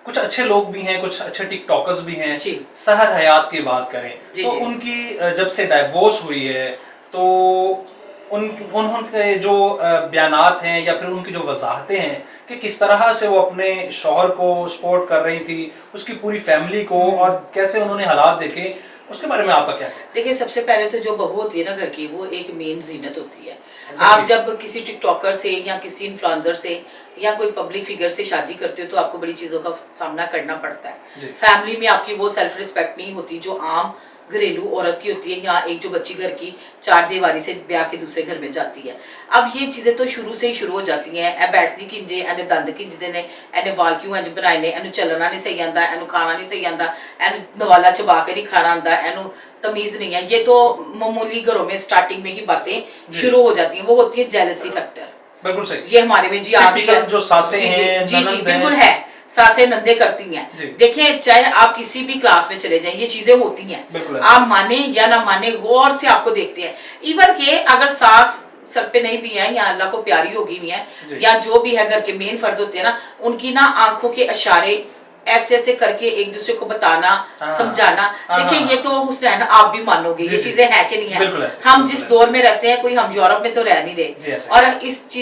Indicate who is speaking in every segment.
Speaker 1: کچھ اچھے لوگ بھی ہیں, کچھ اچھے ٹک ٹاکرز بھی ہیں.
Speaker 2: جی
Speaker 1: سحر حیات کی بات کریں تو
Speaker 2: جی
Speaker 1: ان کی جب سے ڈائیورس ہوئی ہے تو انہوں کے جو بیانات ہیں یا پھر ان کی جو وضاحتیں ہیں کہ کس طرح سے وہ اپنے شوہر کو سپورٹ کر رہی تھی, اس کی پوری فیملی کو, اور کیسے انہوں نے حالات دیکھے, اس کے بارے میں آپ کا کیا ہے؟
Speaker 2: دیکھیے, سب سے پہلے تو جو بہو ہوتی ہے نا گھر کی, وہ ایک مین زینت ہوتی ہے. آپ جب کسی ٹک ٹاکر سے یا کسی انفلوئنسر سے یا کوئی پبلک فگر سے شادی کرتے ہو تو آپ کو بڑی چیزوں کا سامنا کرنا پڑتا ہے. فیملی میں آپ کی وہ سیلف رسپیکٹ نہیں ہوتی جو عام گھریلو عورت کی ہوتی ہے, یا ایک جو بچی گھر کی چار دیواری سے بیاہ کے دوسرے گھر میں جاتی ہے. اب یہ چیزیں تو شروع سے ہی شروع ہو جاتی ہیں. اے بیٹھتی کنجے, اینے دند کنجدے نے, اینے وال کیوں انج بنائے نے, اینو چلنا نہیں صحیح آندا, اینو کھانا نہیں صحیح آندا, اینو نوالا چبا کے نہیں کھانا آندا, اینو تمیز نہیں ہے. یہ تو معمولی گھروں میں سٹارٹنگ میں ہی باتیں شروع ہو جاتی ہیں. وہ ہوتی ہے جیلسی فیکٹر.
Speaker 1: بالکل صحیح.
Speaker 2: یہ ہمارے میں جی آ گئی ہے,
Speaker 1: جو ساسیں ہیں,
Speaker 2: جی بالکل ہے, ساسیں نندے کرتی ہیں. دیکھیں, چاہے آپ کسی بھی کلاس میں چلے جائیں, یہ چیزیں ہوتی ہیں. آپ مانیں یا نہ مانیں, غور سے آپ کو دیکھتے ہیں. ایون کہ اگر ساس سر پہ نہیں بھی ہیں یا اللہ کو پیاری ہوگی بھی ہیں, یا جو بھی ہے گھر کے مین فرد ہوتے ہیں نا, ان کی نا آنکھوں کے اشارے ایسے ایسے کر کے ایک دوسرے کو بتانا, سمجھانا. دیکھیں, یہ تو حسنین آپ بھی مانو گے, یہ چیزیں ہیں کہ نہیں ہیں. ہم جس دور میں رہتے ہیں, کوئی ہم یورپ میں تو رہ نہیں رہے, اور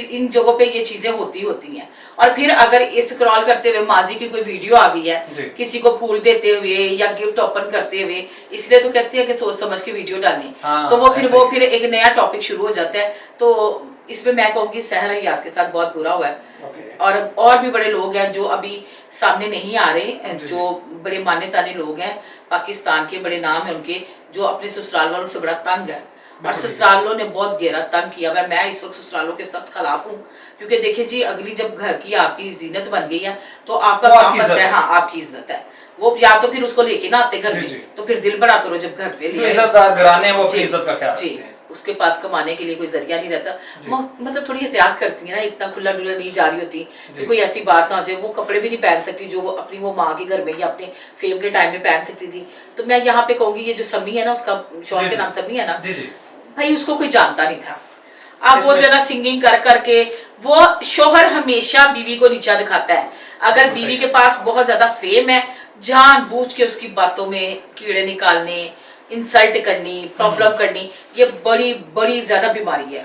Speaker 2: ان جگہوں پہ یہ چیزیں ہوتی ہیں. اور پھر اگر اسکرال کرتے ہوئے ماضی کی کوئی ویڈیو آ گئی ہے, کسی کو پھول دیتے ہوئے یا گفٹ اوپن کرتے ہوئے, اس لیے تو کہتے ہیں کہ سوچ سمجھ کے ویڈیو ڈالیں, تو وہ پھر ایک نیا ٹاپک شروع ہو جاتا ہے. تو اس میں کہوں گی سحر حیات کے ساتھ بہت برا ہوا ہے. اور بھی بڑے لوگ ہیں جو ابھی سامنے نہیں آ رہے, جو بڑے مانے تانے لوگ ہیں, پاکستان کے بڑے نام ہیں ان کے, جو اپنے سسرال والوں سے بڑا تنگ ہے, اور سسرالوں نے بہت گہرا تنگ کیا ہوا ہے. میں اس وقت سسرالوں کے سخت خلاف ہوں, کیونکہ دیکھیں جی, اگلی جب گھر کی آپ کی زینت بن گئی ہے تو آپ کا کام بنتا ہے, ہاں آپ کی عزت ہے. وہ یا تو پھر اس کو لے کے نہ آتے گھر میں, تو پھر دل بڑا کرو جب گھر پہ لے
Speaker 1: عزت دار گھرانے وہ اپنی عزت کا خیال رکھتے ہیں.
Speaker 2: اس کے پاس کمانے کے لیے کوئی ذریعہ نہیں رہتا. مطلب تھوڑی احتیاط کرتی ہیں نا, اتنا کھلا ڈلا نہیں جا رہی ہوتی کہ کوئی ایسی بات نہ ہو جائے. وہ کپڑے بھی نہیں پہن سکتی جو وہ اپنی وہ ماں کے گھر میں یا اپنے فیم کے ٹائم میں پہن سکتی تھی. تو میں یہاں پہ کہوں گی, یہ جو سمی ہے نا, اس کا شوہر کے نام سمی ہے نا, بھائی اس کو کوئی جانتا نہیں تھا. اب وہ جو نا سنگنگ کر کر کے, وہ شوہر ہمیشہ بیوی کو نیچا دکھاتا ہے. اگر بیوی کے پاس بہت زیادہ فیم ہے, جان بوجھ کے اس کی باتوں میں کیڑے نکالنے, انسلٹ کرنی, پرابلم کرنی, یہ بڑی بڑی زیادہ بیماری ہے.